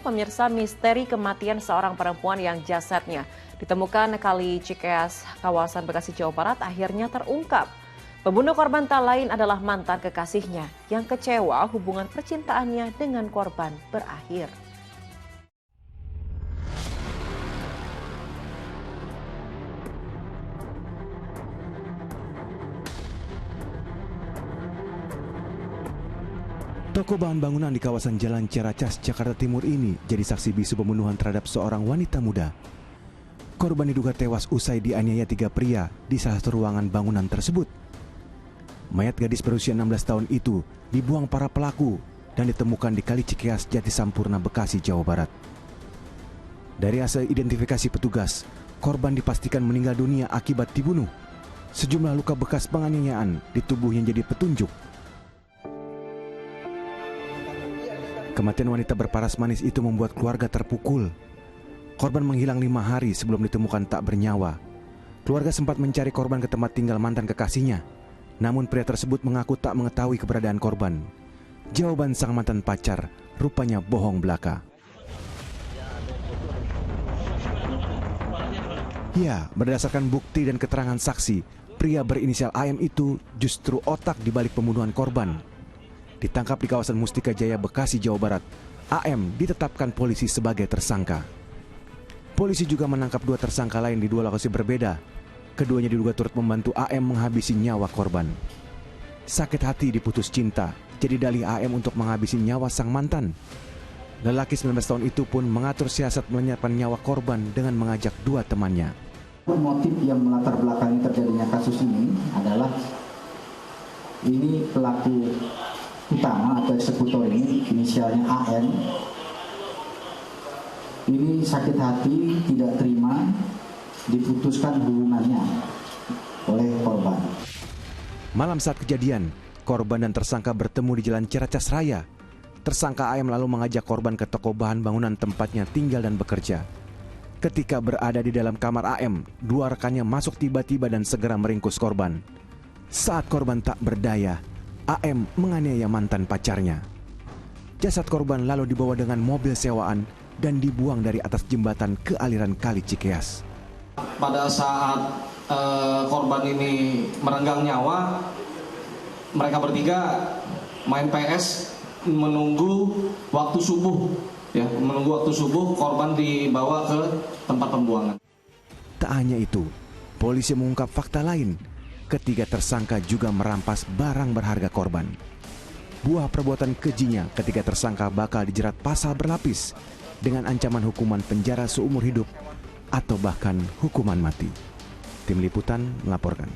pemirsa, misteri kematian seorang perempuan yang jasadnya ditemukan Kali Cikeas, kawasan Bekasi, Jawa Barat akhirnya terungkap. Pembunuh korban tak lain adalah mantan kekasihnya yang kecewa hubungan percintaannya dengan korban berakhir. Toko bahan bangunan di kawasan Jalan Ciracas, Jakarta Timur ini jadi saksi bisu pembunuhan terhadap seorang wanita muda. Korban diduga tewas usai dianiaya 3 pria di salah satu ruangan bangunan tersebut. Mayat gadis berusia 16 tahun itu dibuang para pelaku dan ditemukan di Kali Cikeas, Jatisampurna, Bekasi, Jawa Barat. Dari hasil identifikasi petugas, korban dipastikan meninggal dunia akibat dibunuh. Sejumlah luka bekas penganiayaan di tubuhnya jadi petunjuk. Kematian wanita berparas manis itu membuat keluarga terpukul. Korban menghilang 5 hari sebelum ditemukan tak bernyawa. Keluarga sempat mencari korban ke tempat tinggal mantan kekasihnya. Namun pria tersebut mengaku tak mengetahui keberadaan korban. Jawaban sang mantan pacar rupanya bohong belaka. Ya, berdasarkan bukti dan keterangan saksi, pria berinisial AM itu justru otak di balik pembunuhan korban. Ditangkap di kawasan Mustika Jaya, Bekasi, Jawa Barat, AM ditetapkan polisi sebagai tersangka. Polisi juga menangkap 2 tersangka lain di 2 lokasi berbeda. Keduanya diduga turut membantu AM menghabisi nyawa korban. Sakit hati diputus cinta jadi dalih AM untuk menghabisi nyawa sang mantan. Lelaki 19 tahun itu pun mengatur siasat melenyapkan nyawa korban dengan mengajak 2 temannya. Motif yang melatar belakangi terjadinya kasus ini adalah ini pelaku utama atau eksekutor ini inisialnya AN. Ini sakit hati, tidak terima diputuskan hubungannya oleh korban. Malam saat kejadian, korban dan tersangka bertemu di Jalan Ciracas Raya. Tersangka AM lalu mengajak korban ke toko bahan bangunan tempatnya tinggal dan bekerja. Ketika berada di dalam kamar AM, 2 rekannya masuk tiba-tiba dan segera meringkus korban. Saat korban tak berdaya, AM menganiaya mantan pacarnya. Jasad korban lalu dibawa dengan mobil sewaan dan dibuang dari atas jembatan ke aliran Kali Cikeas. Pada saat korban ini merenggang nyawa, mereka bertiga main PS menunggu waktu subuh. Ya, menunggu waktu subuh korban dibawa ke tempat pembuangan. Tak hanya itu, polisi mengungkap fakta lain. Ketiga tersangka juga merampas barang berharga korban. Buah perbuatan kejinya, ketiga tersangka bakal dijerat pasal berlapis dengan ancaman hukuman penjara seumur hidup atau bahkan hukuman mati. Tim Liputan melaporkan.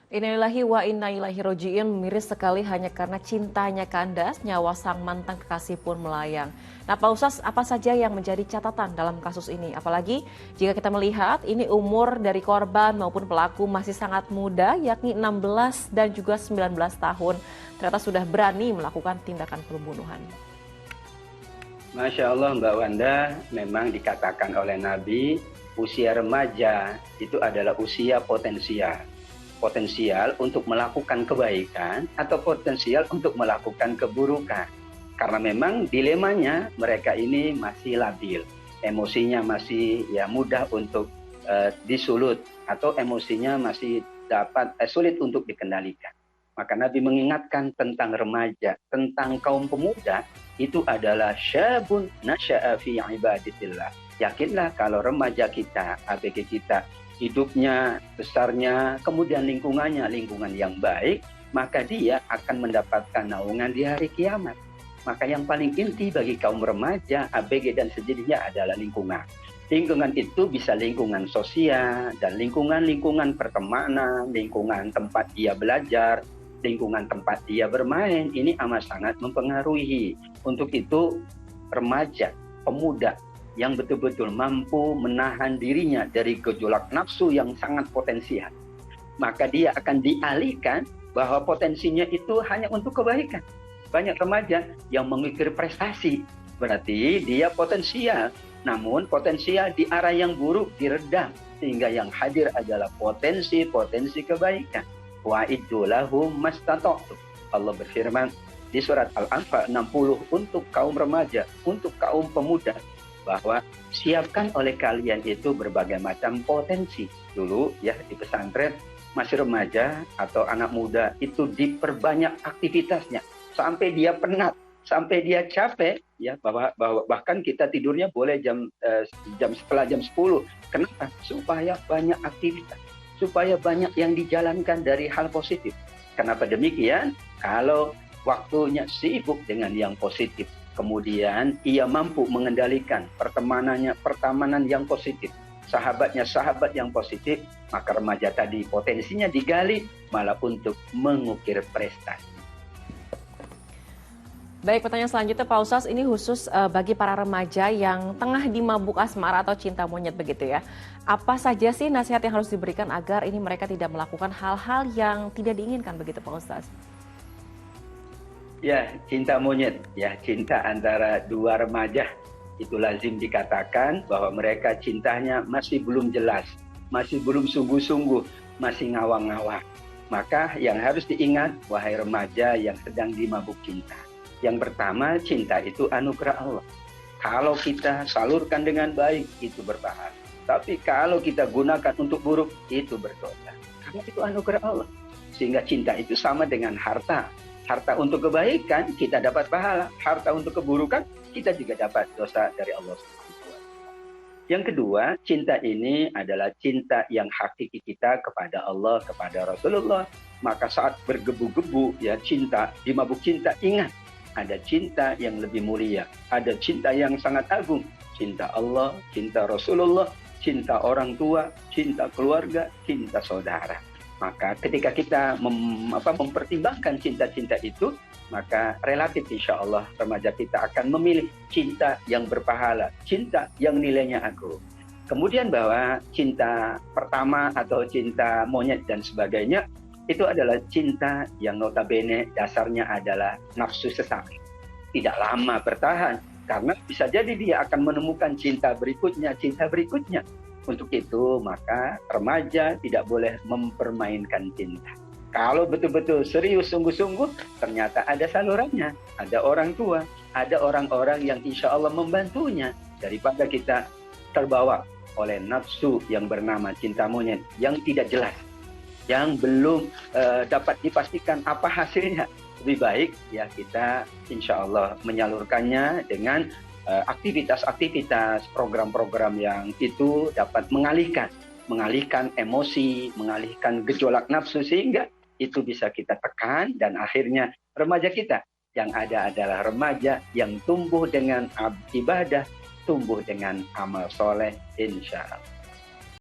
Innalillahi wa inna ilaihi roji'un. Miris sekali hanya karena cintanya kandas, nyawa sang mantan kekasih pun melayang. Nah, Pak Ustaz, apa saja yang menjadi catatan dalam kasus ini? Apalagi jika kita melihat ini umur dari korban maupun pelaku masih sangat muda, yakni 16 dan juga 19 tahun. Ternyata sudah berani melakukan tindakan pembunuhan. Masya Allah Mbak Wanda, memang dikatakan oleh Nabi, usia remaja itu adalah usia potensial. Potensial untuk melakukan kebaikan atau potensial untuk melakukan keburukan. Karena memang dilemanya mereka ini masih labil, emosinya masih mudah untuk disulut atau emosinya masih sulit untuk dikendalikan. Maka Nabi mengingatkan tentang remaja, tentang kaum pemuda, itu adalah syabun nasya'a fi ibadatillah. Yakinlah kalau remaja kita, ABG kita, hidupnya, besarnya, kemudian lingkungannya, lingkungan yang baik, maka dia akan mendapatkan naungan di hari kiamat. Maka yang paling inti bagi kaum remaja, ABG dan sejenisnya adalah lingkungan. Lingkungan itu bisa lingkungan sosial dan lingkungan pertemanan, lingkungan tempat dia belajar, lingkungan tempat dia bermain. Ini amat sangat mempengaruhi. Untuk itu remaja, pemuda yang betul-betul mampu menahan dirinya dari gejolak nafsu yang sangat potensial, maka dia akan dialihkan bahwa potensinya itu hanya untuk kebaikan. Banyak remaja yang mengukir prestasi, berarti dia potensial, namun potensial di arah yang buruk diredam, sehingga yang hadir adalah potensi kebaikan. Wa'iddu lahum mastata'tu. Allah berfirman, di surat Al-Anfal 60 untuk kaum remaja, untuk kaum pemuda, bahwa siapkan oleh kalian itu berbagai macam potensi. Dulu ya di pesantren masih remaja atau anak muda itu diperbanyak aktivitasnya sampai dia penat, sampai dia capek ya, bahwa bahkan kita tidurnya boleh setelah jam 10. Kenapa? Supaya banyak aktivitas, supaya banyak yang dijalankan dari hal positif. Kenapa demikian? Kalau waktunya sibuk dengan yang positif, kemudian ia mampu mengendalikan pertemanan yang positif, sahabat yang positif, maka remaja tadi potensinya digali malah untuk mengukir prestasi. Baik, pertanyaan selanjutnya Pak Ustaz, ini khusus bagi para remaja yang tengah dimabuk asmara atau cinta monyet begitu ya. Apa saja sih nasihat yang harus diberikan agar ini mereka tidak melakukan hal-hal yang tidak diinginkan begitu Pak Ustaz? Ya, cinta monyet, ya cinta antara dua remaja itu lazim dikatakan bahwa mereka cintanya masih belum jelas, masih belum sungguh-sungguh, masih ngawang-ngawang. Maka yang harus diingat, wahai remaja yang sedang dimabuk cinta. Yang pertama, cinta itu anugerah Allah. Kalau kita salurkan dengan baik, itu berpahala. Tapi kalau kita gunakan untuk buruk, itu berdosa. Karena itu anugerah Allah. Sehingga cinta itu sama dengan harta. Harta untuk kebaikan, kita dapat pahala. Harta untuk keburukan, kita juga dapat dosa dari Allah SWT. Yang kedua, cinta ini adalah cinta yang hakiki kita kepada Allah, kepada Rasulullah. Maka saat bergebu-gebu, ya cinta, dimabuk cinta, ingat. Ada cinta yang lebih mulia. Ada cinta yang sangat agung. Cinta Allah, cinta Rasulullah, cinta orang tua, cinta keluarga, cinta saudara. Maka ketika kita mempertimbangkan cinta-cinta itu, maka relatif insya Allah remaja kita akan memilih cinta yang berpahala, cinta yang nilainya agung. Kemudian bahwa cinta pertama atau cinta monyet dan sebagainya, itu adalah cinta yang notabene dasarnya adalah nafsu sesak. Tidak lama bertahan, karena bisa jadi dia akan menemukan cinta berikutnya. Untuk itu, maka remaja tidak boleh mempermainkan cinta. Kalau betul-betul serius sungguh-sungguh, ternyata ada salurannya. Ada orang tua, ada orang-orang yang insya Allah membantunya. Daripada kita terbawa oleh nafsu yang bernama cinta monyet, yang tidak jelas, yang belum dapat dipastikan apa hasilnya. Lebih baik ya kita insya Allah menyalurkannya dengan aktivitas-aktivitas, program-program yang itu dapat mengalihkan emosi, mengalihkan gejolak nafsu, sehingga itu bisa kita tekan dan akhirnya remaja kita yang ada adalah remaja yang tumbuh dengan ibadah, tumbuh dengan amal soleh, insya Allah.